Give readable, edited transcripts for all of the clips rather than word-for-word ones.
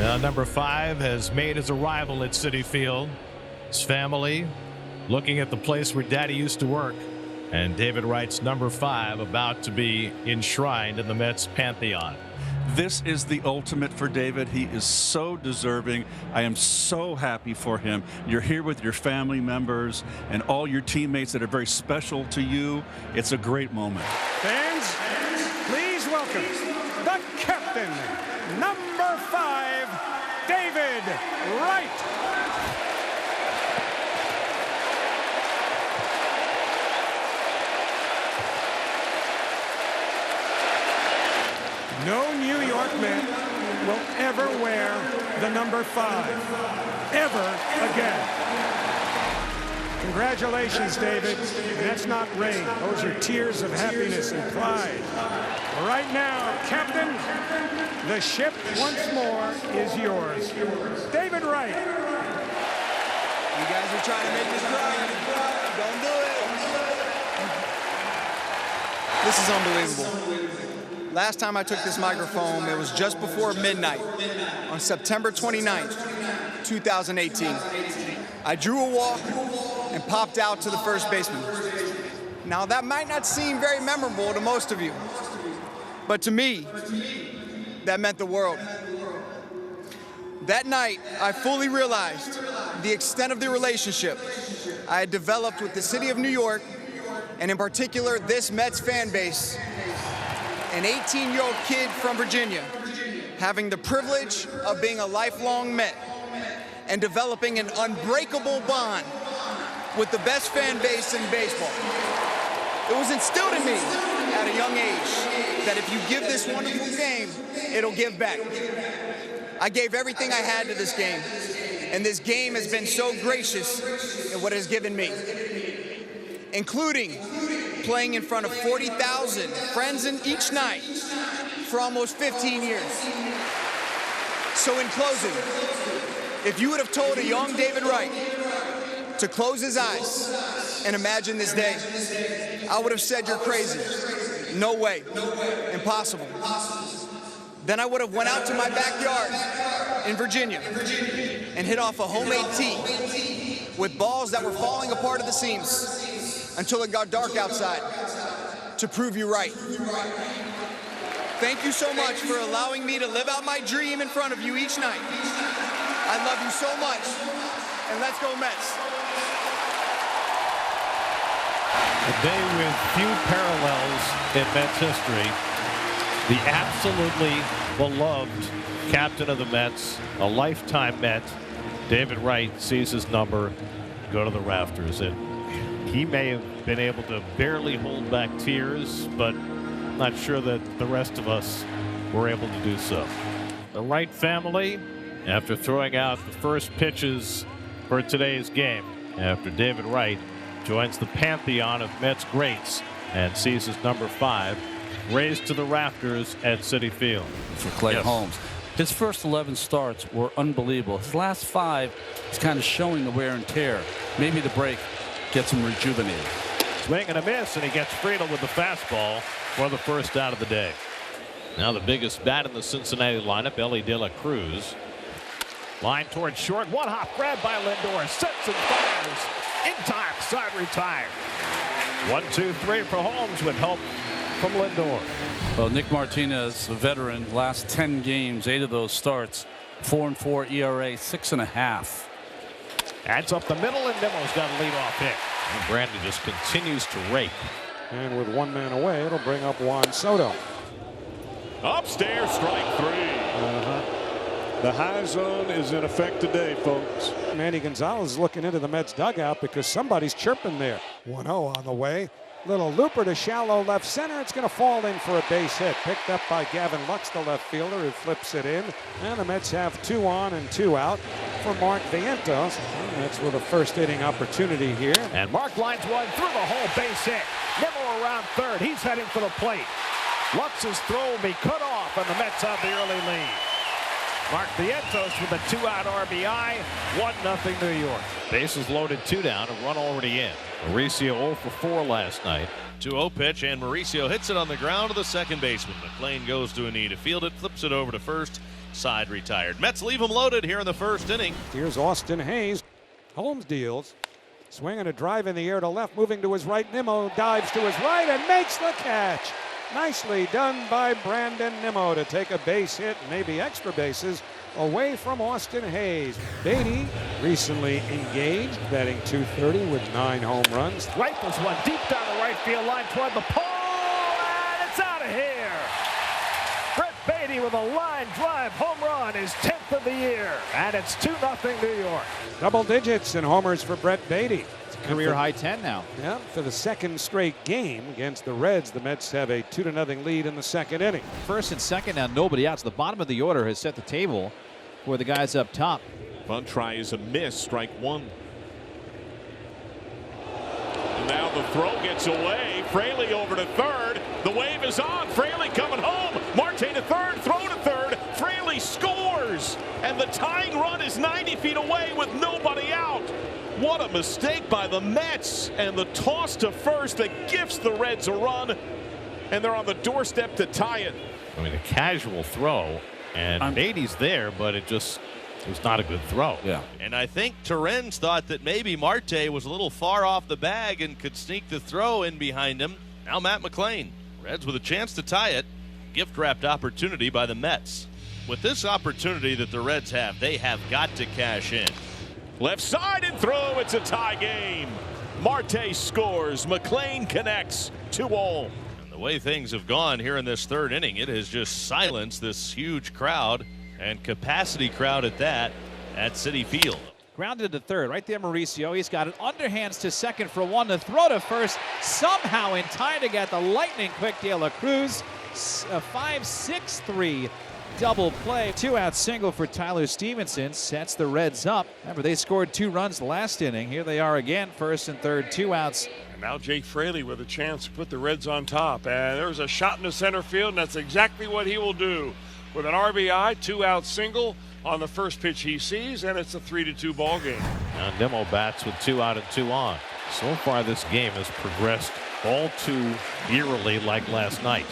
Number 5 has made his arrival at Citi Field. His family looking at the place where Daddy used to work. And David Wright's number 5 about to be enshrined in the Mets pantheon. This is the ultimate for David. He is so deserving. I am so happy for him. You're here with your family members and all your teammates that are very special to you. It's a great moment. Fans, please welcome the captain, number 5, David Wright. No New York Met will ever wear the number 5, ever again. Congratulations, David. And that's not rain. Those are tears of happiness and pride. Right now, Captain, the ship once more is yours. David Wright. You guys are trying to make this run. Don't do it. This is unbelievable. Last time I took this microphone, it was just before midnight on September 29th, 2018. I drew a walk and popped out to the first baseman. Now, that might not seem very memorable to most of you, but to me, that meant the world. That night, I fully realized the extent of the relationship I had developed with the city of New York, and in particular, this Mets fan base. An 18-year-old kid from Virginia, having the privilege of being a lifelong Met and developing an unbreakable bond with the best fan base in baseball. It was instilled in me at a young age that if you give this wonderful game, it'll give back. I gave everything I had to this game, and this game has been so gracious in what it has given me, including playing in front of 40,000 friends in each night for almost 15 years. So in closing, if you would have told a young David Wright to close his eyes and imagine this day, I would have said you're crazy. No way. Impossible. Then I would have went out to my backyard in Virginia and hit off a homemade tee with balls that were falling apart at the seams until it got dark outside to prove you right. Thank you so much for allowing me to live out my dream in front of you each night. I love you so much, and let's go Mets. A day with few parallels in Mets history. The absolutely beloved captain of the Mets, a lifetime Met, David Wright, sees his number go to the rafters. And he may have been able to barely hold back tears, but not sure that the rest of us were able to do so. The Wright family, after throwing out the first pitches for today's game, after David Wright joins the pantheon of Mets greats and sees his number 5 raised to the rafters at Citi Field. For Clay Holmes. His first 11 starts were unbelievable. His last 5 is kind of showing the wear and tear. Maybe the break gets him rejuvenated. Swing and a miss, and he gets Friedel with the fastball for the first out of the day. Now the biggest bat in the Cincinnati lineup, Ellie De La Cruz. Line towards short, one hop grab by Lindor, sets and fires in time, side retired. 1-2-3 for Holmes with help from Lindor. Well, Nick Martinez, a veteran, last 10 games, 8 of those starts, 4.4 ERA, 6.5. Adds up the middle, and Nimmo's got a leadoff hit. And Brandon just continues to rake. And with one man away, it'll bring up Juan Soto. Upstairs, strike 3. The high zone is in effect today, folks. Manny Gonzalez is looking into the Mets dugout because somebody's chirping there. 1-0 on the way. Little looper to shallow left center. It's going to fall in for a base hit. Picked up by Gavin Lux, the left fielder, who flips it in. And the Mets have 2 on and 2 out for Mark Vientos. Mets with a first inning opportunity here. And Mark lines one through the hole, base hit. Nimmo around third. He's heading for the plate. Lux's throw will be cut off, and the Mets have the early lead. Mark Vientos with a 2-out RBI. 1-0 New York. Bases loaded, 2 down, a run already in. Mauricio 0 for 4 last night. 2-0 pitch, and Mauricio hits it on the ground to the second baseman. McLean goes to a knee to field it, flips it over to first. Side retired. Mets leave him loaded here in the first inning. Here's Austin Hayes. Holmes deals. Swinging a drive in the air to left, moving to his right. Nimmo dives to his right and makes the catch. Nicely done by Brandon Nimmo to take a base hit, maybe extra bases, away from Austin Hayes. Beatty recently engaged, batting .230 with 9 home runs. Rifles one deep down the right field line toward the pole, and it's out of here. Brett Beatty with a line drive home run, his 10th of the year, and it's 2-0 New York. Double digits in homers for Brett Beatty. Career high 10 now. Yeah, for the second straight game against the Reds, the Mets have a 2-0 lead in the second inning. First and second now, nobody out. So the bottom of the order has set the table for the guys up top. Bunt try is a miss, strike 1. And now the throw gets away. Fraley over to third. The wave is on. Fraley coming home. Marte to third. Throw to third. Fraley scores. And the tying run is 90 feet away with nobody out. What a mistake by the Mets, and the toss to first that gives the Reds a run, and they're on the doorstep to tie it. I mean, a casual throw, and Beatty's there, but it was not a good throw. Yeah. And I think Terrens thought that maybe Marte was a little far off the bag and could sneak the throw in behind him. Now Matt McLain. Reds with a chance to tie it. Gift-wrapped opportunity by the Mets. With this opportunity that the Reds have, they have got to cash in. Left side and throw. It's a tie game. Marte scores. McLain connects. 2-all. And the way things have gone here in this third inning, it has just silenced this huge crowd, and capacity crowd at that, at Citi Field. Grounded to third. Right there, Mauricio. He's got it underhands to second for one. To throw to first. Somehow in time to get the lightning quick De La Cruz. A 5-6-3 double play. 2-out single for Tyler Stevenson sets the Reds up. Remember, they scored 2 runs last inning. Here they are again, first and third, 2 outs. And now Jake Fraley with a chance to put the Reds on top. And there's a shot in the center field, and that's exactly what he will do. With an RBI, 2-out single on the first pitch he sees, and it's a 3-2 ball game. Now Nimmo bats with 2 out and 2 on. So far this game has progressed all too eerily like last night.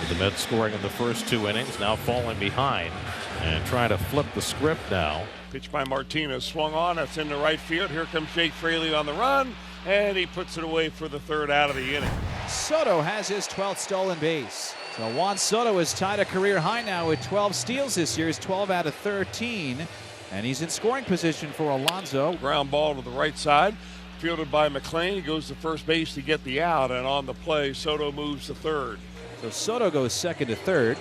With the Mets scoring in the first 2 innings, now falling behind and trying to flip the script now. Pitch by Martinez, swung on, that's in the right field. Here comes Jake Fraley on the run, and he puts it away for the 3rd out of the inning. Soto has his 12th stolen base. So Juan Soto is tied a career high now with 12 steals this year. He's 12 out of 13, and he's in scoring position for Alonso. Ground ball to the right side, fielded by McLain. He goes to first base to get the out, and on the play, Soto moves to third. So Soto goes second to third.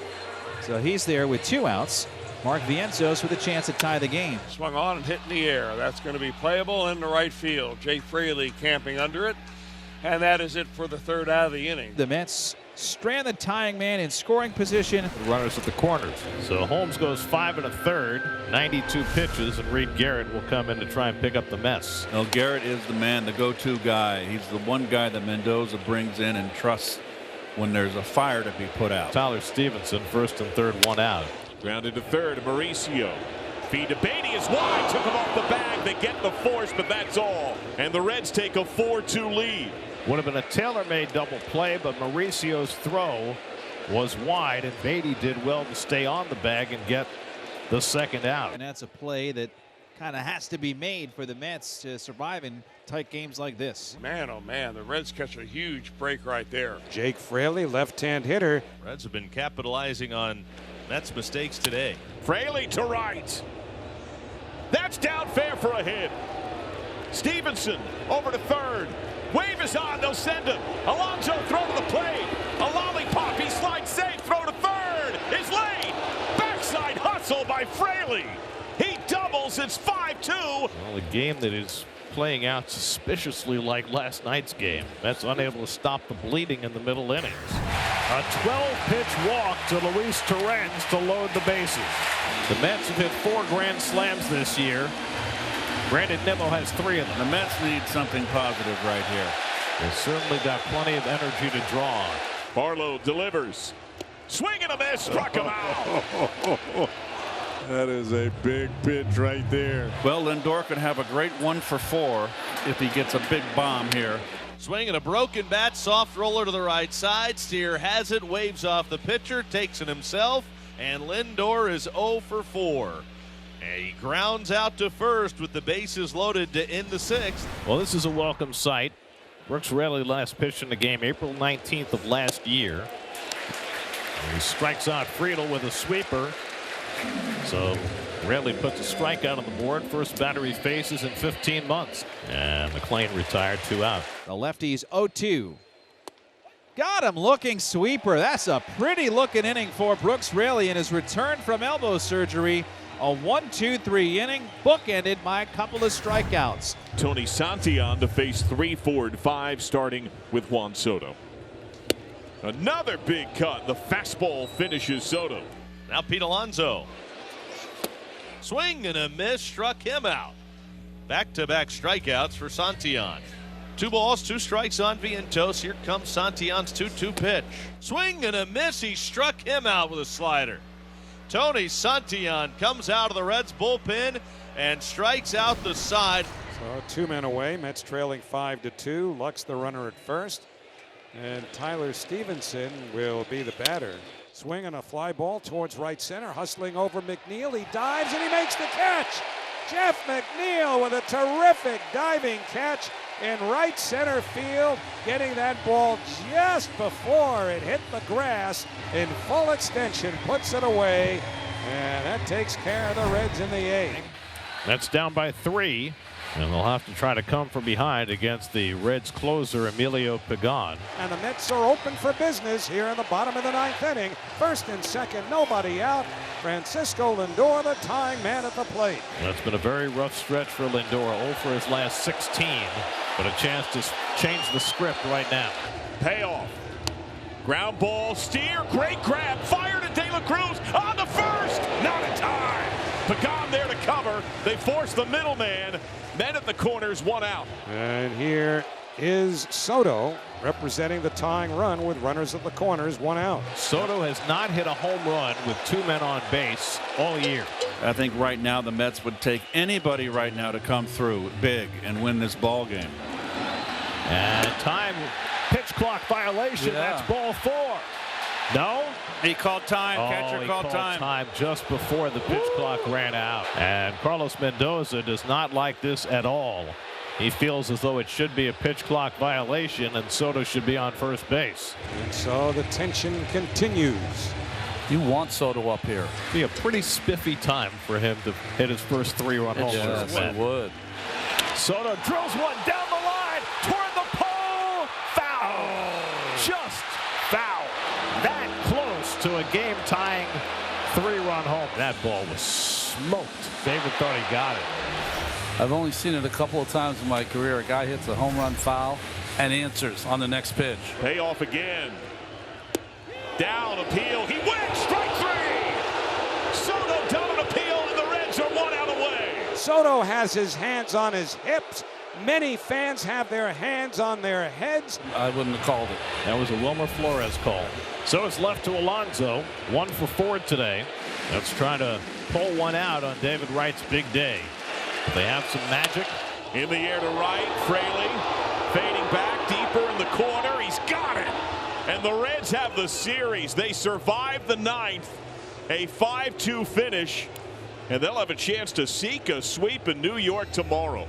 So he's there with 2 outs. Mark Vientos with a chance to tie the game. Swung on and hit in the air. That's going to be playable in the right field. Jake Fraley camping under it. And that is it for the 3rd out of the inning. The Mets strand the tying man in scoring position. Runners at the corners. So Holmes goes 5 1/3, 92 pitches, and Reed Garrett will come in to try and pick up the mess. Well, Garrett is the man, the go-to guy. He's the one guy that Mendoza brings in and trusts when there's a fire to be put out. Tyler Stevenson, first and third, 1 out. Grounded to third, Mauricio. Feed to Beatty is wide. Took him off the bag. They get the force, but that's all. And the Reds take a 4-2 lead. Would have been a tailor-made double play, but Mauricio's throw was wide, and Beatty did well to stay on the bag and get the second out. And that's a play that kind of has to be made for the Mets to survive in tight games like this. Man, oh man, the Reds catch a huge break right there. Jake Fraley, left-hand hitter. Reds have been capitalizing on Mets mistakes today. Fraley to right. That's down fair for a hit. Stevenson over to third. Wave is on. They'll send him. Alonso throw to the plate. A lollipop. He slides safe. Throw to third. Is late. Backside hustle by Fraley. He doubles. It's 5-2. Well, a game that is playing out suspiciously like last night's game. Mets unable to stop the bleeding in the middle innings. A 12-pitch walk to Luis Terrens to load the bases. The Mets have hit 4 grand slams this year. Brandon Nimmo has 3 of them. The Mets need something positive right here. They've certainly got plenty of energy to draw on. Barlow delivers. Swing and a miss. Struck him out. That is a big pitch right there. Well, Lindor could have a great 1 for 4 if he gets a big bomb here. Swinging a broken bat, soft roller to the right side. Steer has it, waves off the pitcher, takes it himself, and Lindor is 0 for 4. And he grounds out to first with the bases loaded to end the 6th. Well, this is a welcome sight. Brooks Raley last pitched in the game April 19th of last year. And he strikes out Friedel with a sweeper. So Raley puts a strikeout on the board. First batter he faces in 15 months. And McLean retired, 2 out. The lefty's 0-2. Got him looking sweeper. That's a pretty looking inning for Brooks Raley in his return from elbow surgery. A 1-2-3 inning, bookended by a couple of strikeouts. Tony Santillan to face 3, 4, and 5, starting with Juan Soto. Another big cut. The fastball finishes Soto. Now Pete Alonso. Swing and a miss, struck him out. Back-to-back strikeouts for Santillan. 2 balls, 2 strikes on Vientos. Here comes Santillan's 2-2 pitch. Swing and a miss. He struck him out with a slider. Tony Santillan comes out of the Reds bullpen and strikes out the side. So 2 men away. Mets trailing 5-2. Lux the runner at first. And Tyler Stevenson will be the batter. Swinging a fly ball towards right center. Hustling over McNeil. He dives and he makes the catch. Jeff McNeil with a terrific diving catch in right center field, getting that ball just before it hit the grass in full extension, puts it away, and that takes care of the Reds in the 8th. That's down by 3, and they'll have to try to come from behind against the Reds closer Emilio Pagan. And the Mets are open for business here in the bottom of the 9th inning. First and second, nobody out. Francisco Lindor, the tying man at the plate. That's been a very rough stretch for Lindor, 0 for his last 16, but a chance to change the script right now. Payoff. Ground ball, Steer, great grab, fire to De La Cruz on the first, not in time. Pagan there to cover. They force the middleman. Men at the corners, 1 out. And here is Soto representing the tying run with runners at the corners, 1 out. Soto has not hit a home run with 2 men on base all year. I think right now the Mets would take anybody right now to come through big and win this ball game. And time, pitch clock violation. Yeah. That's ball 4. No? He called time. Catcher he called time. just before the pitch clock ran out. And Carlos Mendoza does not like this at all. He feels as though it should be a pitch clock violation and Soto should be on first base. And so the tension continues. You want Soto up here. Be a pretty spiffy time for him to hit his first 3-run home Yes, run. it would. Soto drills one down the line toward the pole. Foul. Just foul. That close to a game-tying 3-run home. That ball was smoked. David thought he got it. I've only seen it a couple of times in my career. A guy hits a home run foul and answers on the next pitch. Payoff again. Down, appeal. He wins. Strike 3. Soto down an appeal, and the Reds are 1 out away. Soto has his hands on his hips. Many fans have their hands on their heads. I wouldn't have called it. That was a Wilmer Flores call. So it's left to Alonso. 1 for 4 today. Let's try to pull one out on David Wright's big day. They have some magic. In the air to right, Fraley fading back deeper in the corner. He's got it. And the Reds have the series. They survive the 9th. A 5-2 finish. And they'll have a chance to seek a sweep in New York tomorrow.